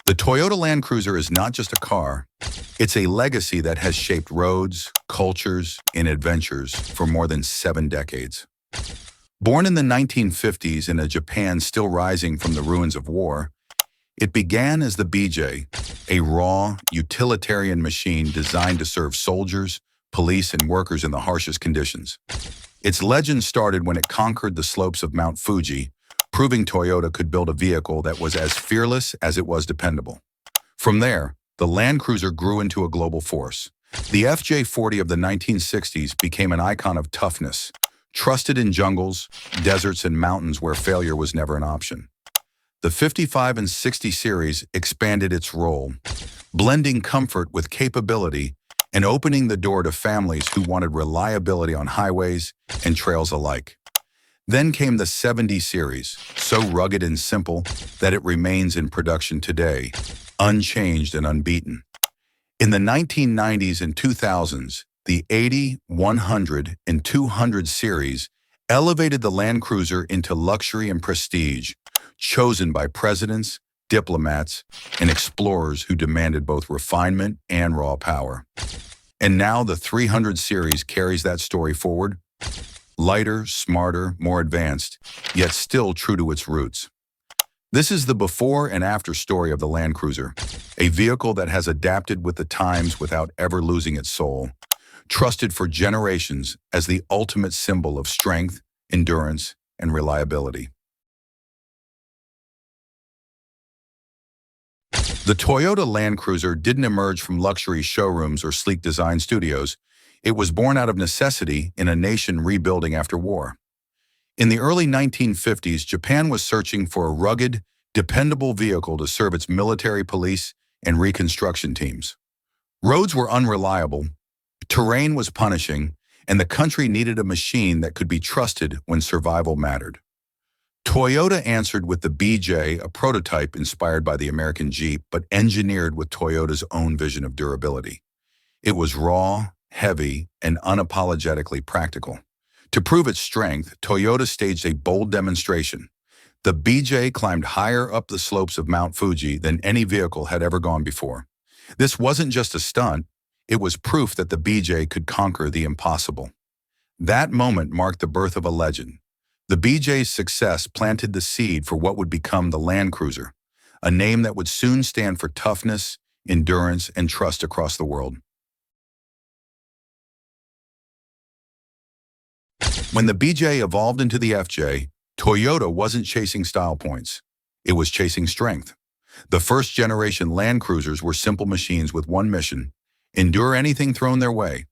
The Toyota Land Cruiser is not just a car, it's a legacy that has shaped roads, cultures, and adventures for more than 7 decades. Born in the 1950s in a Japan still rising from the ruins of war, it began as the BJ, a raw, utilitarian machine designed to serve soldiers, police, and workers in the harshest conditions. Its legend started when it conquered the slopes of Mount Fuji, proving Toyota could build a vehicle that was as fearless as it was dependable. From there, the Land Cruiser grew into a global force. The FJ40 of the 1960s became an icon of toughness, trusted in jungles, deserts, and mountains where failure was never an option. The 55 and 60 series expanded its role, blending comfort with capability and opening the door to families who wanted reliability on highways and trails alike. Then came the 70 series, so rugged and simple that it remains in production today, unchanged and unbeaten. In the 1990s and 2000s, the 80, 100, and 200 series elevated the Land Cruiser into luxury and prestige, chosen by presidents, diplomats, and explorers who demanded both refinement and raw power. And now the 300 series carries that story forward, lighter, smarter, more advanced, yet still true to its roots. This is the before and after story of the Land Cruiser, a vehicle that has adapted with the times without ever losing its soul, trusted for generations as the ultimate symbol of strength, endurance, and reliability. The Toyota Land Cruiser didn't emerge from luxury showrooms or sleek design studios. It was born out of necessity in a nation rebuilding after war. In the early 1950s, Japan was searching for a rugged, dependable vehicle to serve its military, police, and reconstruction teams. Roads were unreliable, terrain was punishing, and the country needed a machine that could be trusted when survival mattered. Toyota answered with the BJ, a prototype inspired by the American Jeep, but engineered with Toyota's own vision of durability. It was raw, heavy, and unapologetically practical. To prove its strength, Toyota staged a bold demonstration. The BJ climbed higher up the slopes of Mount Fuji than any vehicle had ever gone before. This wasn't just a stunt, it was proof that the BJ could conquer the impossible. That moment marked the birth of a legend. The BJ's success planted the seed for what would become the Land Cruiser, a name that would soon stand for toughness, endurance, and trust across the world. When the BJ evolved into the FJ, Toyota wasn't chasing style points. It was chasing strength. The first-generation Land Cruisers were simple machines with one mission: endure anything thrown their way.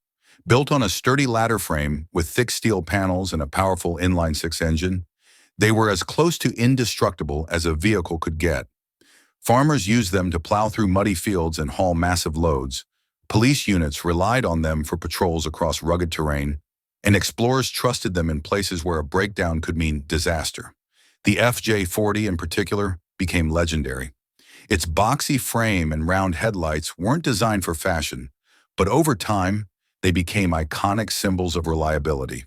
Built on a sturdy ladder frame with thick steel panels and a powerful inline-six engine, they were as close to indestructible as a vehicle could get. Farmers used them to plow through muddy fields and haul massive loads. Police units relied on them for patrols across rugged terrain, and explorers trusted them in places where a breakdown could mean disaster. The FJ40 in particular became legendary. Its boxy frame and round headlights weren't designed for fashion, but over time, they became iconic symbols of reliability.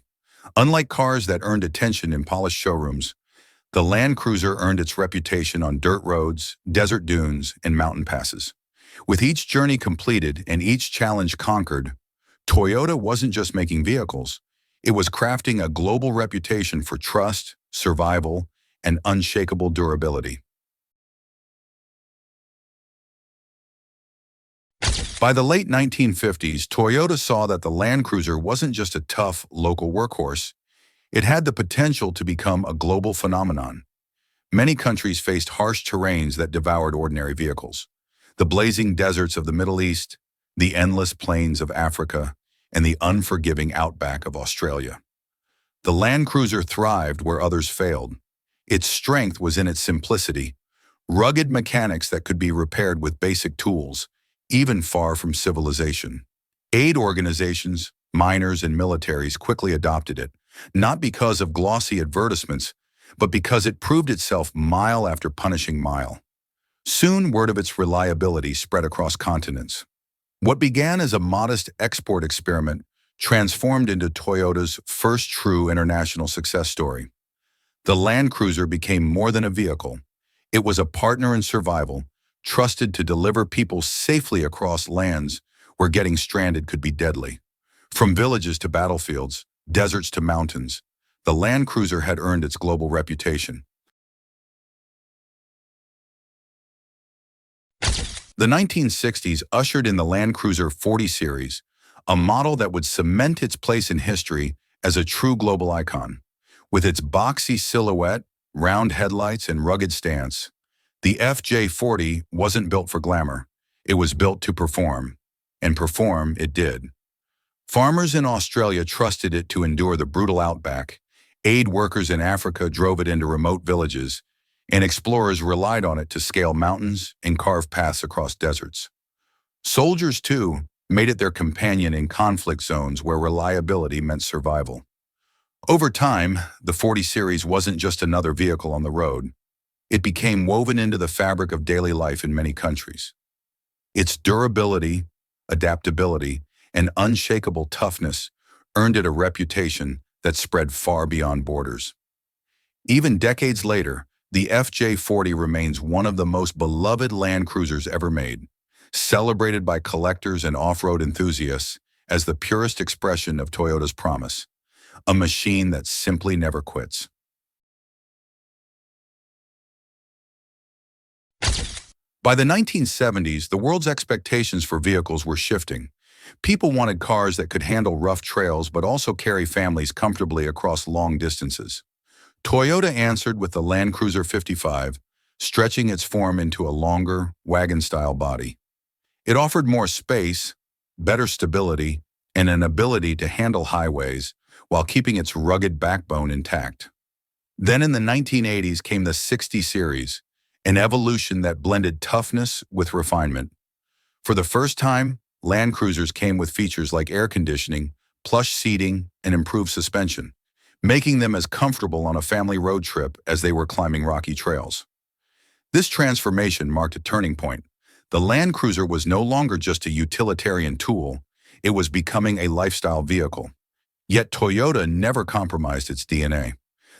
Unlike cars that earned attention in polished showrooms, the Land Cruiser earned its reputation on dirt roads, desert dunes, and mountain passes. With each journey completed and each challenge conquered, Toyota wasn't just making vehicles, it was crafting a global reputation for trust, survival, and unshakable durability. By the late 1950s, Toyota saw that the Land Cruiser wasn't just a tough local workhorse, it had the potential to become a global phenomenon. Many countries faced harsh terrains that devoured ordinary vehicles. The blazing deserts of the Middle East, the endless plains of Africa, and the unforgiving outback of Australia. The Land Cruiser thrived where others failed. Its strength was in its simplicity, rugged mechanics that could be repaired with basic tools, even far from civilization. Aid organizations, miners, and militaries quickly adopted it, not because of glossy advertisements, but because it proved itself mile after punishing mile. Soon, word of its reliability spread across continents. What began as a modest export experiment transformed into Toyota's first true international success story. The Land Cruiser became more than a vehicle. It was a partner in survival, trusted to deliver people safely across lands where getting stranded could be deadly. From villages to battlefields, deserts to mountains, the Land Cruiser had earned its global reputation. The 1960s ushered in the Land Cruiser 40 series, a model that would cement its place in history as a true global icon. With its boxy silhouette, round headlights, and rugged stance, the FJ40 wasn't built for glamour. It was built to perform, and perform it did. Farmers in Australia trusted it to endure the brutal outback, aid workers in Africa drove it into remote villages, and explorers relied on it to scale mountains and carve paths across deserts. Soldiers, too, made it their companion in conflict zones where reliability meant survival. Over time, the 40 series wasn't just another vehicle on the road. It became woven into the fabric of daily life in many countries. Its durability, adaptability, and unshakable toughness earned it a reputation that spread far beyond borders. Even decades later, the FJ40 remains one of the most beloved Land Cruisers ever made, celebrated by collectors and off-road enthusiasts as the purest expression of Toyota's promise, a machine that simply never quits. By the 1970s, the world's expectations for vehicles were shifting. People wanted cars that could handle rough trails but also carry families comfortably across long distances. Toyota answered with the Land Cruiser 55, stretching its form into a longer, wagon-style body. It offered more space, better stability, and an ability to handle highways while keeping its rugged backbone intact. Then in the 1980s came the 60 series, an evolution that blended toughness with refinement. For the first time, Land Cruisers came with features like air conditioning, plush seating, and improved suspension, making them as comfortable on a family road trip as they were climbing rocky trails. This transformation marked a turning point. The Land Cruiser was no longer just a utilitarian tool, it was becoming a lifestyle vehicle. Yet Toyota never compromised its DNA.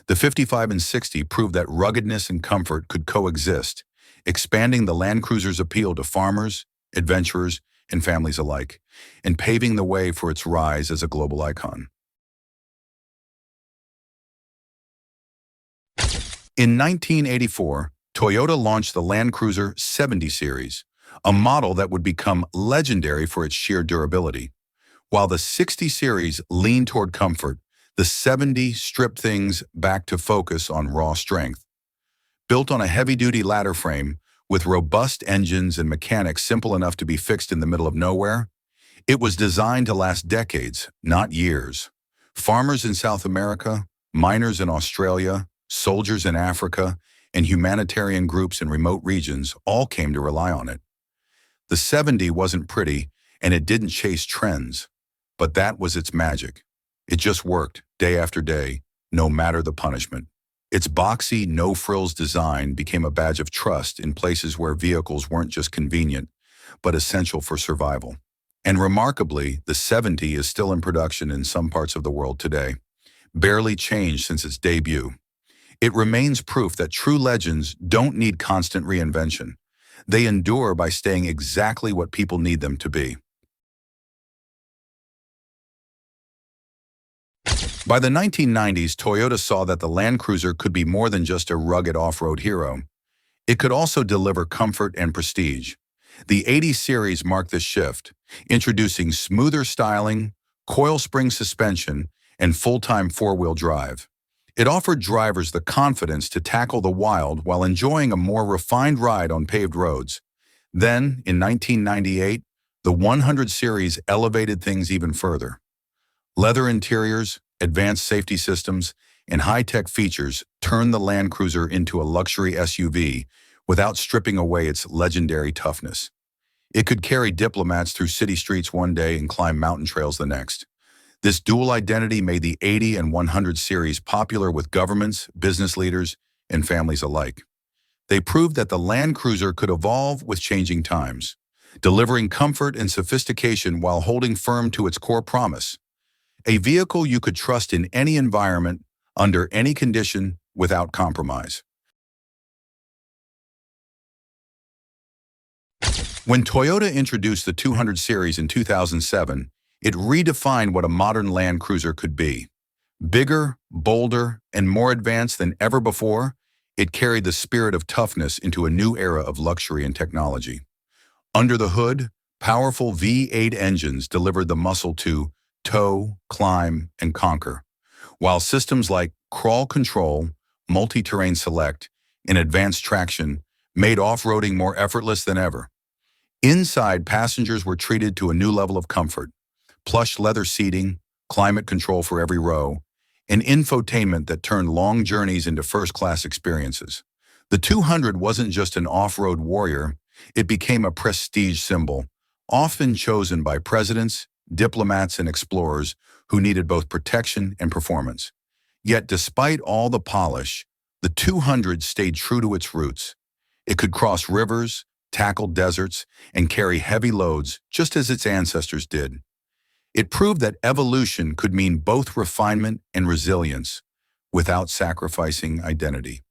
The 55 and 60 proved that ruggedness and comfort could coexist, expanding the Land Cruiser's appeal to farmers, adventurers, and families alike, and paving the way for its rise as a global icon. In 1984, Toyota launched the Land Cruiser 70 series, a model that would become legendary for its sheer durability. While the 60 series leaned toward comfort, the 70 stripped things back to focus on raw strength. Built on a heavy-duty ladder frame, with robust engines and mechanics simple enough to be fixed in the middle of nowhere, it was designed to last decades, not years. Farmers in South America, miners in Australia, soldiers in Africa, and humanitarian groups in remote regions all came to rely on it. The 70 wasn't pretty, and it didn't chase trends, but that was its magic. It just worked, day after day, no matter the punishment. Its boxy, no-frills design became a badge of trust in places where vehicles weren't just convenient, but essential for survival. And remarkably, the 70 is still in production in some parts of the world today, barely changed since its debut. It remains proof that true legends don't need constant reinvention. They endure by staying exactly what people need them to be. By the 1990s, Toyota saw that the Land Cruiser could be more than just a rugged off-road hero. It could also deliver comfort and prestige. The 80 series marked this shift, introducing smoother styling, coil spring suspension, and full-time four-wheel drive. It offered drivers the confidence to tackle the wild while enjoying a more refined ride on paved roads. Then, in 1998, the 100 series elevated things even further. Leather interiors, advanced safety systems, and high-tech features turned the Land Cruiser into a luxury SUV without stripping away its legendary toughness. It could carry diplomats through city streets one day and climb mountain trails the next. This dual identity made the 80 and 100 series popular with governments, business leaders, and families alike. They proved that the Land Cruiser could evolve with changing times, delivering comfort and sophistication while holding firm to its core promise: a vehicle you could trust in any environment, under any condition, without compromise. When Toyota introduced the 200 series in 2007, it redefined what a modern Land Cruiser could be. Bigger, bolder, and more advanced than ever before, it carried the spirit of toughness into a new era of luxury and technology. Under the hood, powerful V8 engines delivered the muscle to tow, climb, and conquer, while systems like crawl control, multi-terrain select, and advanced traction made off-roading more effortless than ever. Inside, passengers were treated to a new level of comfort: plush leather seating, climate control for every row, and infotainment that turned long journeys into first-class experiences. The 200 wasn't just an off-road warrior, it became a prestige symbol, often chosen by presidents, diplomats, and explorers who needed both protection and performance. Yet despite all the polish, the 200 stayed true to its roots. It could cross rivers, tackle deserts, and carry heavy loads just as its ancestors did. It proved that evolution could mean both refinement and resilience without sacrificing identity.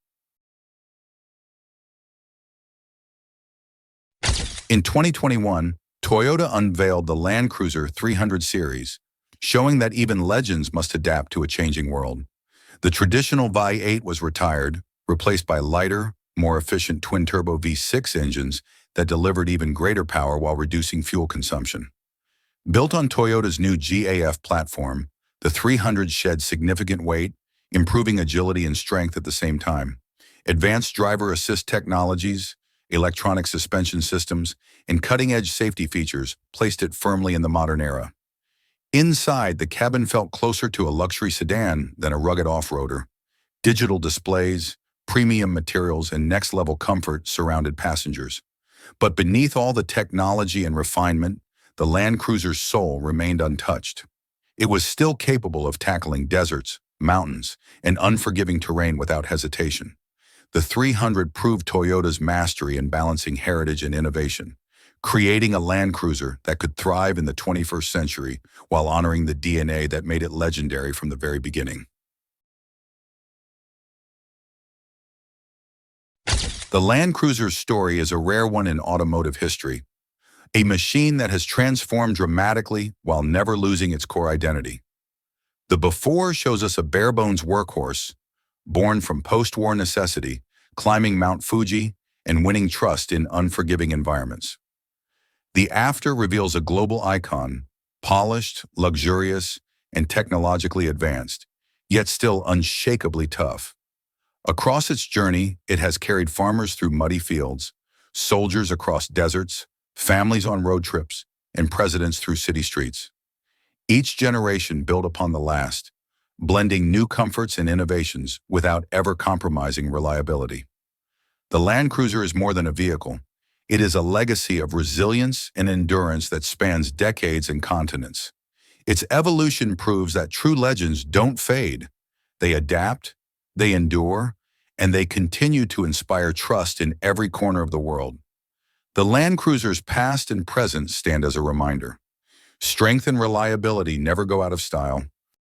In 2021, Toyota unveiled the Land Cruiser 300 series, showing that even legends must adapt to a changing world. The traditional V8 was retired, replaced by lighter, more efficient twin-turbo V6 engines that delivered even greater power while reducing fuel consumption. Built on Toyota's new GAF platform, the 300 shed significant weight, improving agility and strength at the same time. Advanced driver assist technologies, electronic suspension systems, and cutting-edge safety features placed it firmly in the modern era. Inside, the cabin felt closer to a luxury sedan than a rugged off-roader. Digital displays, premium materials, and next-level comfort surrounded passengers. But beneath all the technology and refinement, the Land Cruiser's soul remained untouched. It was still capable of tackling deserts, mountains, and unforgiving terrain without hesitation. The 300 proved Toyota's mastery in balancing heritage and innovation, creating a Land Cruiser that could thrive in the 21st century while honoring the DNA that made it legendary from the very beginning. The Land Cruiser's story is a rare one in automotive history, a machine that has transformed dramatically while never losing its core identity. The before shows us a bare-bones workhorse, born from post-war necessity, climbing Mount Fuji and winning trust in unforgiving environments. The after reveals a global icon, polished, luxurious, and technologically advanced, yet still unshakably tough. Across its journey, it has carried farmers through muddy fields, soldiers across deserts, families on road trips, and presidents through city streets. Each generation built upon the last, blending new comforts and innovations without ever compromising reliability. The Land Cruiser is more than a vehicle. It is a legacy of resilience and endurance that spans decades and continents. Its evolution proves that true legends don't fade. They adapt, they endure, and they continue to inspire trust in every corner of the world. The Land Cruiser's past and present stand as a reminder. Strength and reliability never go out of style.